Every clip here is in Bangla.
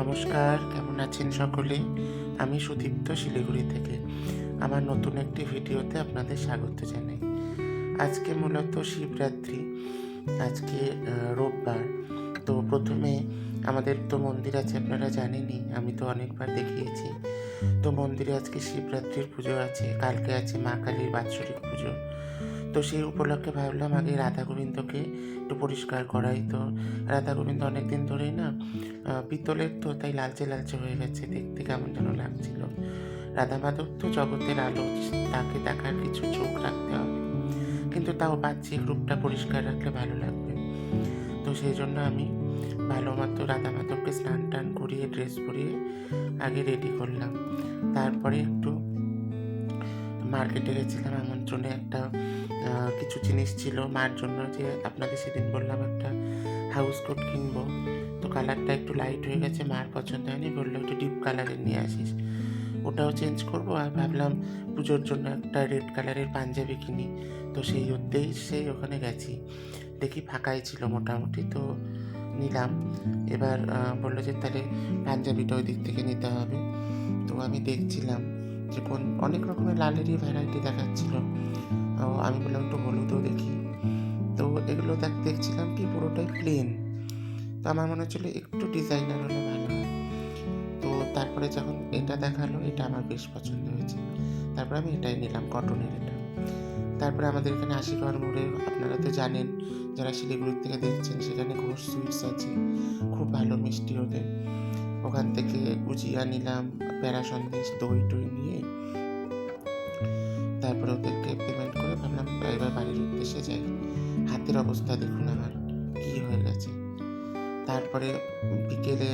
নমস্কার, কেমন আছেন সকলে? আমি সুদীপ্ত শিলিগুড়ি থেকে। আমার নতুন একটি ভিডিওতে আপনাদের স্বাগত জানাই। আজকে মূলত শিবরাত্রি, আজকে রোববার। তো প্রথমে আমাদের তো মন্দির আছে, আপনারা জানেনই, আমি তো অনেকবার দেখিয়েছি। তো মন্দিরে আজকে শিবরাত্রির পুজো আছে, কালকে আছে মা কালীর বাৎসরিক পুজো। তো সেই উপলক্ষে ভাবলাম আগে রাধা গোবিন্দকে একটু পরিষ্কার করাই। তো রাধা গোবিন্দ অনেক দিন ধরেই না পিতলের, তো তাই লালচে লালচে হয়ে গেছে, দেখতে কেমন যেন লাগছিল। রাধা মাধব তো জগতের আলো, তাকে দেখার কিছু চোখ রাখতে হবে, কিন্তু তাও বাহ্যিক রূপটা পরিষ্কার রাখলে ভালো লাগবে। তো সেই জন্য আমি ভালো মতো রাধা মাধবকে স্নান টান করিয়ে ড্রেস পরিয়ে আগে রেডি করলাম। তারপরে একটু মার্কেটে গেছিলাম আমন্ত্রণে, একটা কিছু জিনিস ছিল মার জন্য, যে আপনাদের সেদিন বললাম একটা হাউস কোট কিনবো। তো কালারটা একটু লাইট হয়ে গেছে, মার পছন্দ হয়নি, বললো একটু ডিপ কালারের নিয়ে আসিস। ওটাও চেঞ্জ করবো, আর ভাবলাম পুজোর জন্য একটা রেড কালারের পাঞ্জাবি কিনি। তো সেই উদ্দেশ্যেই ওখানে গেছি, দেখি ফাঁকাই ছিল মোটামুটি, তো নিলাম। এবার বললো যে তাহলে পাঞ্জাবিটা ওই দিক থেকে নিতে হবে। তো আমি দেখছিলাম যে অনেক রকমের লালেরই ভ্যারাইটি দেখাচ্ছিল। আমি বললাম একটু হলুদও দেখি। তো এগুলো দেখছিলাম কি পুরোটাই প্লেন। তো আমার মনে হচ্ছিলো একটু ডিজাইনার হলে ভালো হয়। তো তারপরে যখন এটা দেখালো, এটা আমার বেশ পছন্দ হয়েছে। তারপরে আমি এটাই নিলাম, কটনের এটা। তারপরে আমাদের এখানে আশীর্বাদ মোড়ে, আপনারা তো জানেন যারা শিলিগুড়ির থেকে দেখছেন, সেখানে ঘোষ সুইটস আছে, খুব ভালো মিষ্টি ওদের। ওখান থেকে গুজিয়া নিলাম, প্যারা সন্দেশ, দই টই নিয়ে তারপরে ওদেরকে পেমেন্ট করে ভাবলাম এবার বাড়ির উদ্দেশ্যে যাই। হাতের অবস্থা দেখুন আমার কী হয়ে গেছে। তারপরে বিকেলে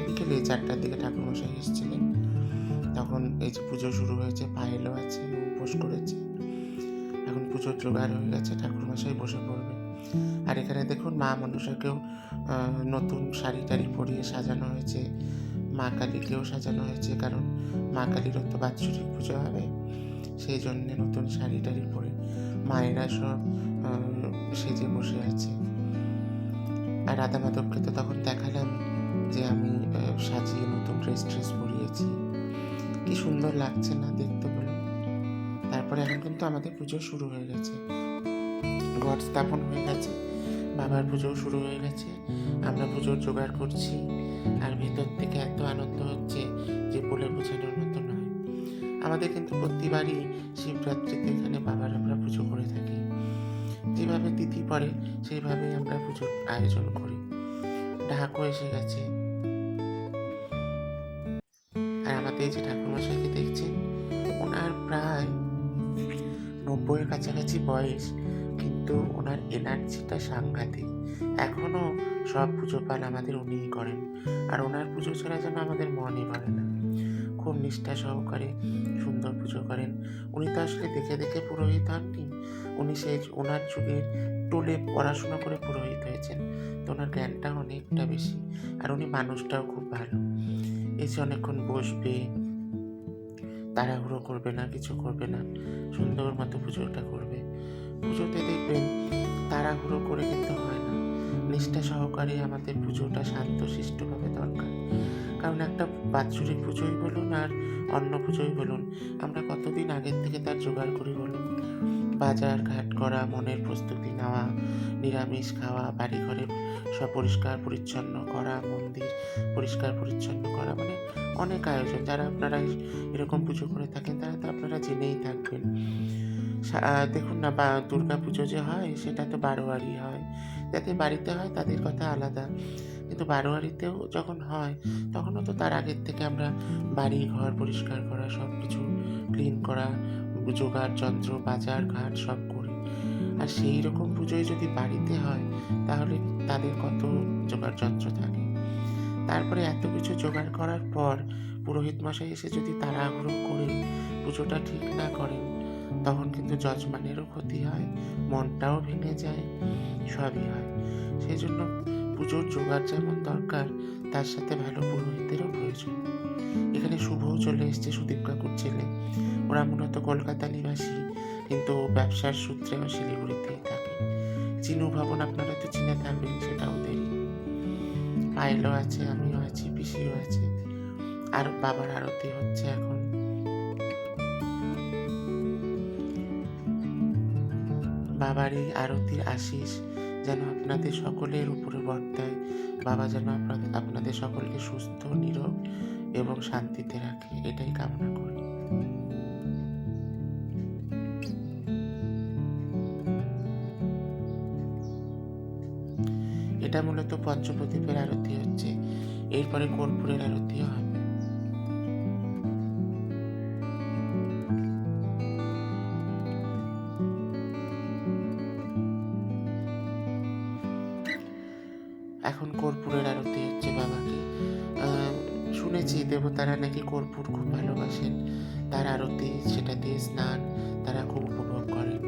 বিকেলে 4টার দিকে ঠাকুরমশাই এসেছিলেন। তখন এই যে পুজো শুরু হয়েছে, পায়েলও আছে, উপোস করেছে। এখন পুজোর জোগাড় হয়ে গেছে, ঠাকুরমশাই বসে পড়বে। আর এখানে দেখুন মা মনসাকেও নতুন শাড়ি টাড়ি পরিয়ে সাজানো হয়েছে, মা কালীকেও সাজানো হয়েছে, কারণ মা কালীরও তো বাৎসরিক পুজো হবে, সেই জন্যে নতুন শাড়ি টাড়ি পরে মায়েরা সব সেজে বসে আছে। আর রাধা মাধবকে তো তখন দেখালাম যে আমি সাজিয়ে নতুন ড্রেস পরিয়েছি, কি সুন্দর লাগছে না দেখতে বলুন। তারপরে এখন কিন্তু আমাদের পুজো শুরু হয়ে গেছে, ঘট স্থাপন হয়ে গেছে, বাবার পুজোও শুরু হয়ে গেছে, আমরা পুজোর জোগাড় করছি। আর ভেতর থেকে এত আনন্দ হচ্ছে যে বলে বোঝানোর মতো নয়। আমাদের কিন্তু প্রতিবারই শিবরাত্রিতে এখানে বাবার আমরা পুজো করে থাকি, যেভাবে তিথি পড়ে সেইভাবেই আমরা পুজোর আয়োজন করি। ঢাকও এসে গেছে। আর আমাদের যে ঠাকুরমশাইকে দেখছেন, ওনার প্রায় 90-এর কাছাকাছি বয়স, কিন্তু ওনার এনার্জিটা সাংঘাতিক। এখনও সব পুজো পাল আমাদের উনিই করেন, আর ওনার পুজো ছাড়া যেন আমাদের মনই ভরে না। খুব নিষ্ঠা সহকারে সুন্দর পুজো করেন। উনি তো আসলে দেখে দেখে পুরোহিত হননি, উনি সেই ওনার যুগের টোলে পড়াশোনা করে পুরোহিত হয়েছেন। তো ওনার জ্ঞানটা অনেকটা বেশি, আর উনি মানুষটাও খুব ভালো। এসে অনেকক্ষণ বসবে, তাড়াহুড়ো করবে না, কিছু করবে না, সুন্দর মতো পুজোটা করবে। পুজোতে দেখবেন তাড়াহুড়ো করে কিন্তু হয় না, নিষ্ঠা সহকারে আমাদের পুজোটা শান্তশিষ্টভাবে দরকার। কারণ একটা বাৎসরিক পুজোই বলুন আর অন্য পুজোই বলুন, আমরা কতদিন আগের থেকে তার জোগাড় করি বলুন। বাজার ঘাট করা, মনের প্রস্তুতি নেওয়া, নিরামিষ খাওয়া, বাড়িঘরে সব পরিষ্কার পরিচ্ছন্ন করা, মন্দির পরিষ্কার পরিচ্ছন্ন করা, মানে অনেক আয়োজন। যারা আপনারা এরকম পুজো করে থাকেন তারা তো আপনারা জেনেই থাকবেন। দেখুন না, দুর্গা পুজো যে হয় সেটা তো বারোয়ারি হয়, যাদের বাড়িতে হয় তাদের কথা আলাদা, কিন্তু বারোয়ারিতেও যখন হয় তখনও তো তার আগের থেকে আমরা বাড়ি ঘর পরিষ্কার করা, সব কিছু ক্লিন করা, জোগাড় যন্ত্র, বাজার ঘাট সব করি। আর সেই রকম পুজোয় যদি বাড়িতে হয় তাহলে তাদের কত জোগাড় যন্ত্র থাকে। তারপরে এত কিছু জোগাড় করার পর পুরোহিত মশাই এসে যদি তাড়াহুড়ো করে পুজোটা ঠিক না করেন, তখন কিন্তু যজমানেরও ক্ষতি হয়, মনটাও ভেঙে যায়, সবই হয়। সেই জন্য পুজোর জোগাড় যেমন দরকার, তার সাথে ভালো পুরোহিতেরও প্রয়োজন। এখানে শুভও চলে এসছে, সুদীপ কাকুর ছেলে। ওরা মূলত কলকাতা নিবাসী, কিন্তু ব্যবসার সূত্রে শিলিগুড়িতেই থাকে। চিনু ভবন আপনারা তো চিনে থাকবেন, সেটা ওদেরই। পায়েলও আছে, আমিও আছি, পিসিও আছে। আর বাবার আরতি হচ্ছে এখন। বাবার এই আরতির আশিস যেন আপনাদের সকলের উপরে বর্তায়। বাবা যেন আপনাদের সকলকে সুস্থ, নীরোগ এবং শান্তিতে রাখে, এটাই কামনা করি। এটা মূলত পঞ্চপ্রদীপের আরতি হচ্ছে, এরপরে কর্পূরের আরতিও হবে। এখন কর্পূরের আরতি হচ্ছে বাবাকে। শুনেছি দেবতারা নাকি কর্পূর খুব ভালোবাসেন, তার আরতি, সেটা দিয়ে স্নান তারা খুব উপভোগ করেন।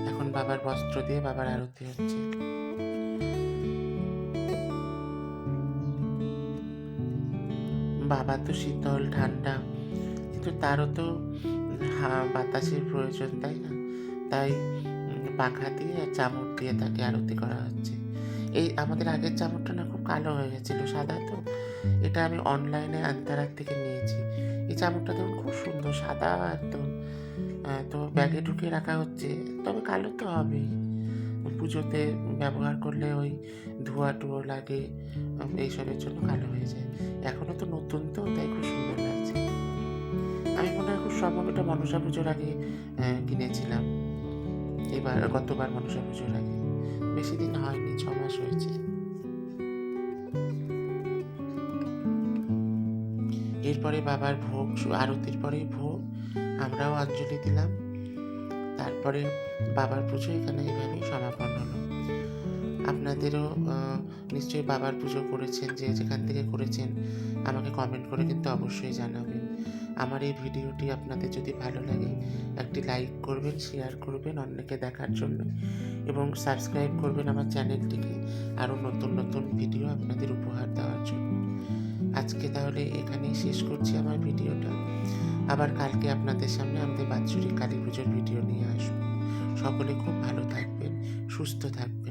এখন বাবার বস্ত্র দিয়ে বাবার আরতি হচ্ছে। বাবা তো শীতল ঠান্ডা, কিন্তু তারও তো বাতাসের প্রয়োজন, তাই না? তাই পাখা দিয়ে আর চামচ দিয়ে তাকে আরতি করা হচ্ছে। এই আমাদের আগের চামচটা না খুব কালো হয়ে গেছিলো, সাদা তো। এটা আমি অনলাইনে আন্তারার থেকে নিয়েছি। এই চামচটা দেখুন খুব সুন্দর, সাদা একদম। তো ব্যাগে ঢুকিয়ে রাখা হচ্ছে, তবে কালো তো হবেই। পুজোতে ব্যবহার করলে ওই ধোঁয়া টোয়া লাগে, এইসবের জন্য কালো হয়ে যায়। এখনও তো নতুন, তো তাই খুব সুন্দর লাগছে। আমি মনে হয় খুব সম্ভব এটা মনসা পুজোর আগে কিনেছিলাম, গতবার মনসা পুজোর আগে। বেশি দিন হয়নি, 6 মাস হয়েছে। এরপরে বাবার ভোগ, আরতির পরেই ভোগ, আমরাও অঞ্জলি দিলাম। তারপরে বাবার পুজো এখানে এভাবেই সমাপন হলো। আপনাদেরও নিশ্চয়ই বাবার পুজো করেছেন, যে যেখান থেকে করেছেন আমাকে কমেন্ট করে কিন্তু অবশ্যই জানাবেন। আমার এই ভিডিওটি আপনাদের যদি ভালো লাগে একটি লাইক করবেন, শেয়ার করবেন অন্যকে দেখার জন্য, এবং সাবস্ক্রাইব করবেন আমার চ্যানেলটিকে আরও নতুন নতুন ভিডিও আপনাদের উপহার দেওয়ার জন্য। আজকে তাহলে এখানেই শেষ করছি আমার ভিডিওটা। আবার কালকে আপনাদের সামনে আমাদের বাৎসরিক কালী পুজোর ভিডিও নিয়ে আসবো। সকলে খুব ভালো থাকবেন, সুস্থ থাকবেন।